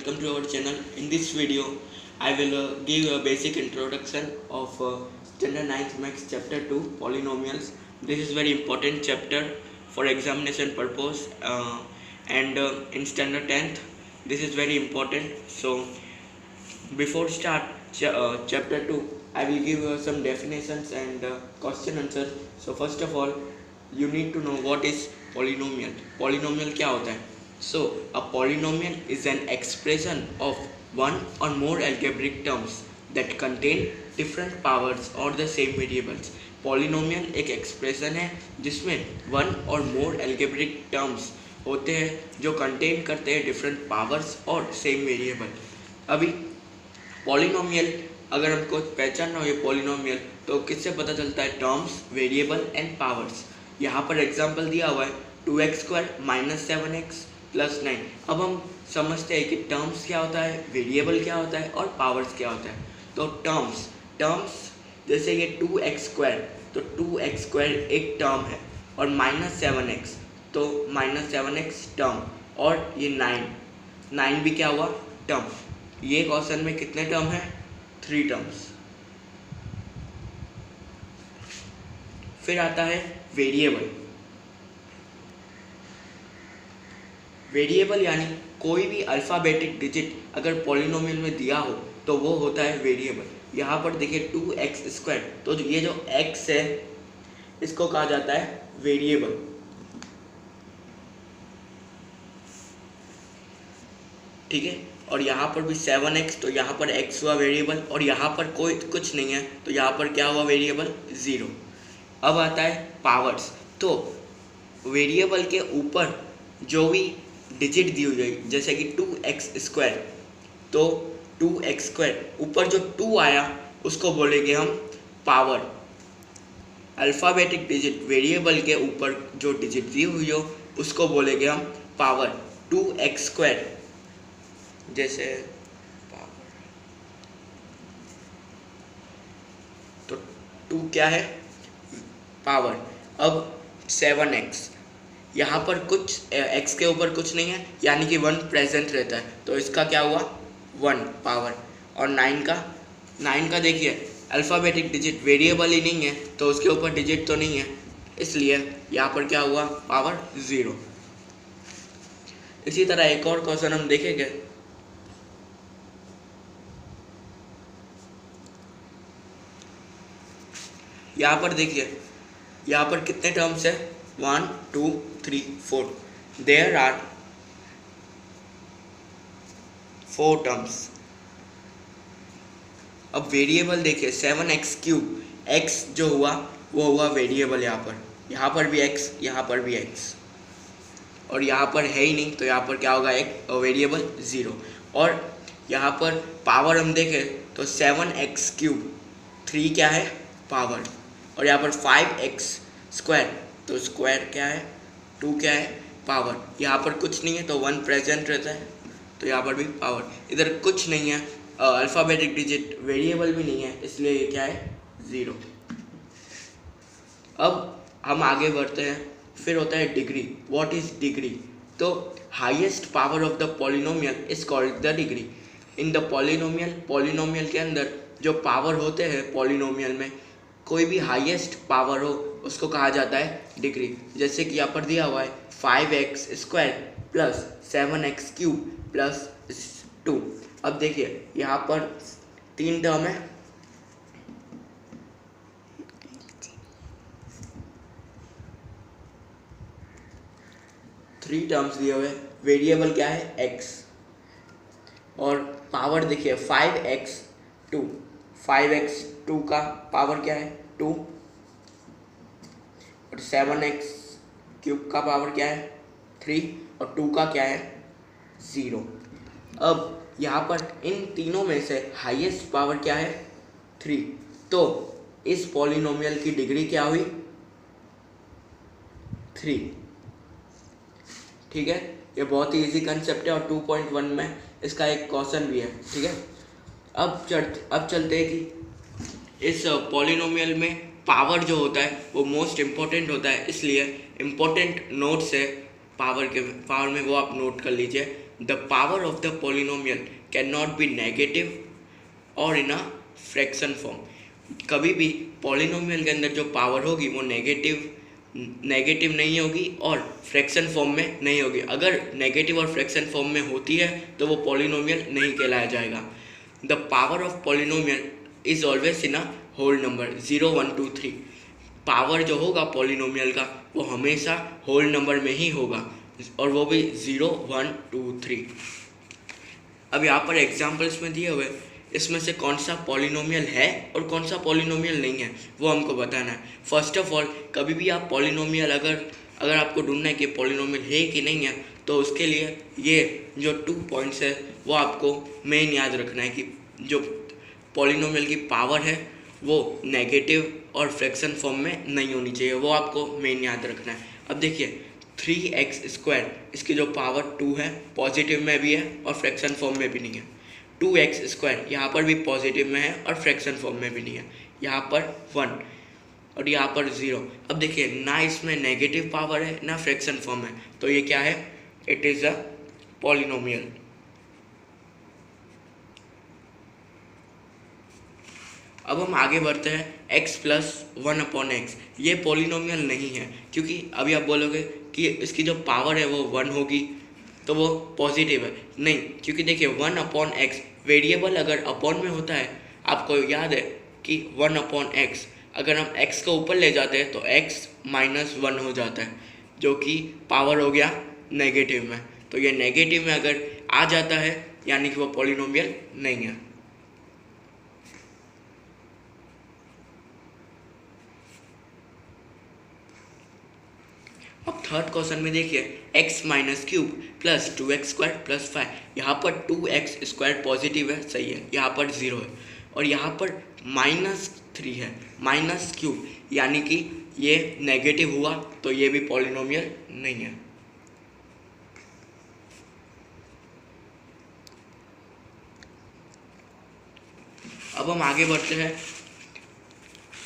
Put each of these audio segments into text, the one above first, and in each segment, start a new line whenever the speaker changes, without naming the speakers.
welcome to our channel. In this video, I will give a basic introduction of Standard 9th Maths Chapter 2 Polynomials. This is very important chapter for examination purpose and in Standard 10th this is very important. So before start chapter 2, I will give some definitions and question answers. So first of all, you need to know what is polynomial. Polynomial क्या होता है? So a polynomial is an expression of one or more algebraic terms that contain different powers or the same variables. Polynomial एक expression है जिसमें one or more algebraic terms होते हैं जो contain करते हैं different powers और same variable. अभी polynomial अगर हमको पहचानना हो ये polynomial तो किससे पता चलता है? Terms, variable and powers. यहाँ पर एग्जांपल दिया हुआ है 2x² - 7x + 9. अब हम समझते हैं कि टर्म्स क्या होता है, वेरिएबल क्या होता है और पावर्स क्या होता है. तो टर्म्स जैसे ये 2x² तो 2x² एक टर्म है और -7x तो -7x टर्म और ये 9 भी क्या हुआ? टर्म. ये क्वेश्चन में कितने टर्म है? 3 टर्म्स. फिर आता है वेरिएबल. वेरिएबल यानी कोई भी अल्फ़ाबेटिक डिजिट अगर पॉलिनोमियल में दिया हो तो वो होता है वेरिएबल. यहाँ पर देखिए 2x² तो ये जो x है इसको कहा जाता है वेरिएबल. ठीक है. और यहाँ पर भी 7x तो यहाँ पर x हुआ वेरिएबल और यहाँ पर कोई कुछ नहीं है तो यहाँ पर क्या हुआ वेरिएबल? 0. अब आता है पावर्स. तो वेरिएबल के ऊपर जो भी डिजिट दी हुई है जैसे कि 2x² तो 2x² ऊपर जो 2 आया उसको बोलेंगे हम पावर. अल्फ़ाबेटिक डिजिट वेरिएबल के ऊपर जो डिजिट दी हुई हो उसको बोलेंगे हम पावर. 2x² जैसे पावर तो 2 क्या है? पावर. अब 7x यहाँ पर कुछ x के ऊपर कुछ नहीं है यानी कि 1 प्रेजेंट रहता है तो इसका क्या हुआ? 1 पावर. और 9 का देखिए अल्फ़ाबेटिक डिजिट वेरिएबल ही नहीं है तो उसके ऊपर डिजिट तो नहीं है इसलिए यहाँ पर क्या हुआ? पावर 0. इसी तरह एक और क्वेश्चन हम देखेंगे. यहाँ पर देखिए यहाँ पर कितने टर्म्स है? 1 2 3 4. There are 4 terms. अब वेरिएबल देखिए 7x³ x जो हुआ वो हुआ वेरिएबल. यहाँ पर भी x, यहाँ पर भी x और यहाँ पर है ही नहीं तो यहाँ पर क्या होगा? एक वेरिएबल 0. और यहाँ पर पावर हम देखें तो 7x³ 3 क्या है? पावर. और यहाँ पर 5x² तो स्क्वायर क्या है? 2 क्या है? पावर. यहाँ पर कुछ नहीं है तो 1 प्रेजेंट रहता है तो यहाँ पर भी पावर. इधर कुछ नहीं है अल्फ़ाबेटिक डिजिट वेरिएबल भी नहीं है इसलिए ये क्या है? 0. अब हम आगे बढ़ते हैं. फिर होता है डिग्री. What is degree? तो highest power of the polynomial is called the degree. In the polynomial के अंदर जो पावर होते हैं पॉलिनोमियल में कोई भी हाईएस्ट पावर हो उसको कहा जाता है डिग्री. जैसे कि यहाँ पर दिया हुआ है 5x² + 7x³ + 2. अब देखिए यहाँ पर 3 टर्म है. थ्री टर्म्स दिए हुए. वेरिएबल क्या है? x. और पावर देखिए 5x² 5x² का पावर क्या है? 2. और 7x³ का पावर क्या है? 3. और 2 का क्या है? 0. अब यहाँ पर इन तीनों में से हाईएस्ट पावर क्या है? 3. तो इस पॉलिनोमियल की डिग्री क्या हुई? 3. ठीक है. ये बहुत ही इजी कंसेप्ट है और 2.1 में इसका एक क्वेश्चन भी है. ठीक है. अब चलते हैं कि इस पॉलिनोमियल में पावर जो होता है वो मोस्ट इम्पोर्टेंट होता है इसलिए इम्पोर्टेंट नोट्स है पावर में वो आप नोट कर लीजिए. The power of the polynomial can not be negative और इन अ फ्रैक्शन फॉर्म। कभी भी पॉलिनोमियल के अंदर जो पावर होगी वो नेगेटिव नहीं होगी और फ्रैक्शन फॉर्म में नहीं होगी। अगर नेगेटिव और फ्रैक्शन फॉर्म में होती है तो वो पॉलिनोमियल नहीं कहलाया जाएगा। The power of polynomial is always in a whole number 0, 1, 2, 3। Power जो होगा पॉलिनोमियल का वो हमेशा होल नंबर में ही होगा और वो भी 0, 1, 2, 3। अब यहाँ पर एग्जाम्पल्स में दिए हुए इसमें से कौन सा पॉलिनोमियल है और कौन सा पॉलिनोमियल नहीं है वो हमको बताना है। फर्स्ट ऑफ ऑल कभी भी आप पॉलिनोमियल अगर आपको ढूंढना है कि पॉलिनोमियल है कि नहीं है तो उसके लिए ये जो 2 पॉइंट्स है वो आपको मेन याद रखना है कि जो पॉलिनोमियल की पावर है वो नेगेटिव और फ्रैक्शन फॉर्म में नहीं होनी चाहिए, वो आपको मेन याद रखना है। अब देखिए 3x², इसकी जो पावर 2 है पॉजिटिव में भी है और फ्रैक्शन फॉर्म में भी नहीं है। 2x² यहाँ पर भी पॉजिटिव में है और फ्रैक्शन फॉर्म में भी नहीं है। यहाँ पर 1 और यहाँ पर 0। अब देखिए ना इसमें नेगेटिव पावर है ना फ्रैक्शन फॉर्म है, तो ये क्या है? It is a polynomial. अब हम आगे बढ़ते हैं x + 1/x। ये पॉलिनोमियल नहीं है क्योंकि अभी आप बोलोगे कि इसकी जो पावर है वो 1 होगी तो वो पॉजिटिव है। नहीं, क्योंकि देखिए 1/x वेरिएबल अगर अपॉन में होता है, आपको याद है कि 1/x अगर हम x को ऊपर ले जाते हैं तो x - 1 हो जाता है जो कि पावर हो गया नेगेटिव में। तो ये नेगेटिव में अगर आ जाता है यानी कि वो पॉलिनोमियल नहीं है। अब थर्ड क्वेश्चन में देखिए x - क्यूब + 2x² + 5। यहाँ पर 2x² पॉजिटिव है, सही है, यहाँ पर 0 है और यहाँ पर -3 है, माइनस क्यूब यानी कि ये नेगेटिव हुआ तो ये भी पॉलिनोमियल नहीं है। अब हम आगे बढ़ते हैं।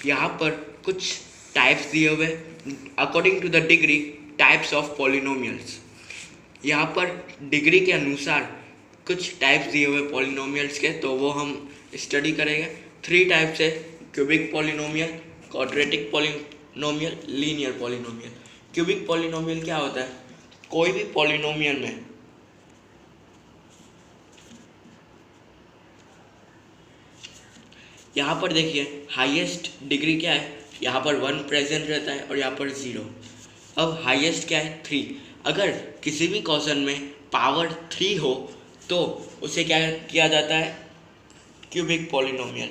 यहाँ पर कुछ टाइप्स दिए हुए according to the degree types of polynomials. यहाँ पर डिग्री के अनुसार कुछ टाइप्स दिए हुए पॉलिनोमियल्स के, तो वो हम स्टडी करेंगे। 3 टाइप्स है, cubic polynomial, quadratic polynomial, linear polynomial. Cubic polynomial क्या होता है? कोई भी पॉलिनोमियल में यहाँ पर देखिए हाईएस्ट डिग्री क्या है? यहाँ पर 1 प्रेजेंट रहता है और यहाँ पर 0। अब हाईएस्ट क्या है? 3। अगर किसी भी क्वेश्चन में पावर 3 हो तो उसे क्या किया जाता है? Cubic polynomial.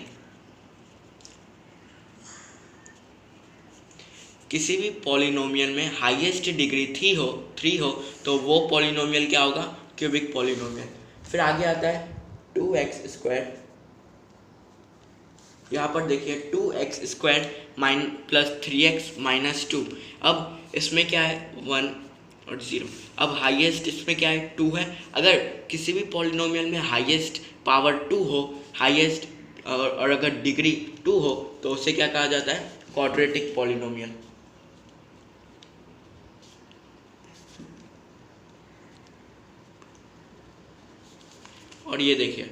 किसी भी पॉलिनोमियल में हाईएस्ट डिग्री 3 हो तो वो पॉलिनोमियल क्या होगा? Cubic polynomial. फिर आगे आता है 2x²। यहाँ पर देखिए 2x² + 3x - 2। अब इसमें क्या है? 1 और 0। अब हाईएस्ट इसमें क्या है? 2 है। अगर किसी भी पॉलिनोमियल में हाईएस्ट पावर 2 हो, हाईएस्ट और अगर डिग्री 2 हो तो उसे क्या कहा जाता है? Quadratic polynomial. और ये देखिए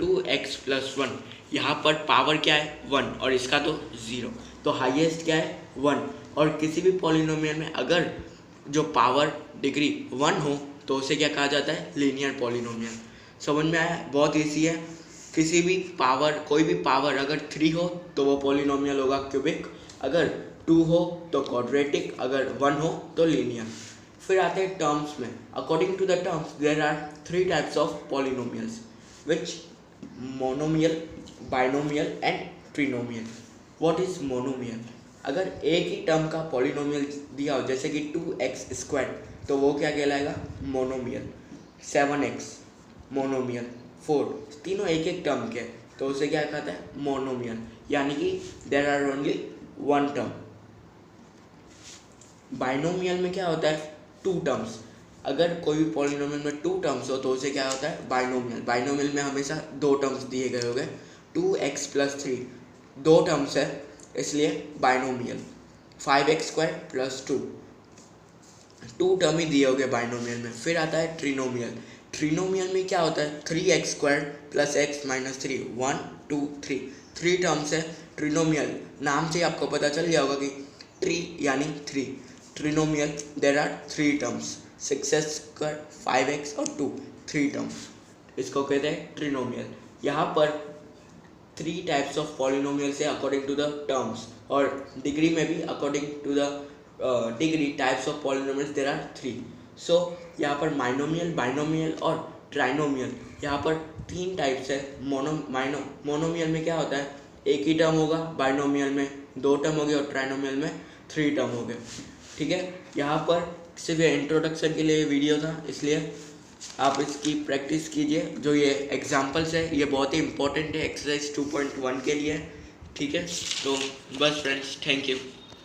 2x + 1, यहाँ पर पावर क्या है? 1 और इसका तो 0, तो हाईएस्ट क्या है? 1। और किसी भी पॉलिनोमियल में अगर जो पावर डिग्री 1 हो तो उसे क्या कहा जाता है? Linear polynomial. समझ में आया? बहुत ईजी है। किसी भी पावर, कोई भी पावर अगर 3 हो तो वो पॉलिनोमियल होगा क्यूबिक, अगर 2 हो तो क्वाड्रेटिक, अगर 1 हो तो लीनियर। फिर आते हैं टर्म्स में। According to the terms there are 3 types of polynomials which monomial, binomial and trinomial. What is monomial? अगर एक ही टर्म का पॉलिनोमियल दिया हो जैसे कि 2x² तो वो क्या कहलाएगा? मोनोमियल। 7x मोनोमियल, 4, तीनों एक एक टर्म के, तो उसे क्या कहता है? मोनोमियल, यानी कि there are only 1 term. Binomial में क्या होता है? 2 टर्म्स। अगर कोई भी पॉलिनोमियल में 2 टर्म्स हो तो उसे क्या होता है? बाइनोमियल। बाइनोमियल में हमेशा 2 टर्म्स दिए गए होंगे। 2x + 3 2 टर्म्स है इसलिए बाइनोमियल। 5x² + 2 2 टर्म ही दिए होंगे बाइनोमियल में। फिर आता है ट्रिनोमियल। ट्रिनोमियल में क्या होता है, 3x² plus x minus 3, 1 2 3, 3 terms है ट्रिनोमियल। नाम से आपको पता चल गया होगा कि ट्री यानी 3, ट्रिनोमियल देर आर 3 टर्म्स, 6x², 5x और 2, 3 टर्म्स, इसको कहते हैं ट्रिनोमियल। यहाँ पर 3 टाइप्स ऑफ पॉलिनोमियल है अकॉर्डिंग टू द टर्म्स, और डिग्री में भी according to the degree types of polynomials there are 3। So यहाँ पर माइनोमियल, बाइनोमियल और ट्राइनोमियल, यहाँ पर 3 टाइप्स है। मोनोमियल में क्या होता है, एक ही टर्म होगा, बाइनोमियल में 2 टर्म हो गए और ट्राइनोमियल में 3 टर्म हो गए। ठीक है, यहाँ पर सिर्फ इंट्रोडक्शन के लिए वीडियो था, इसलिए आप इसकी प्रैक्टिस कीजिए। जो ये एग्जाम्पल्स है ये बहुत ही इंपॉर्टेंट है एक्सरसाइज 2.1 के लिए। ठीक है, तो बस फ्रेंड्स, थैंक यू।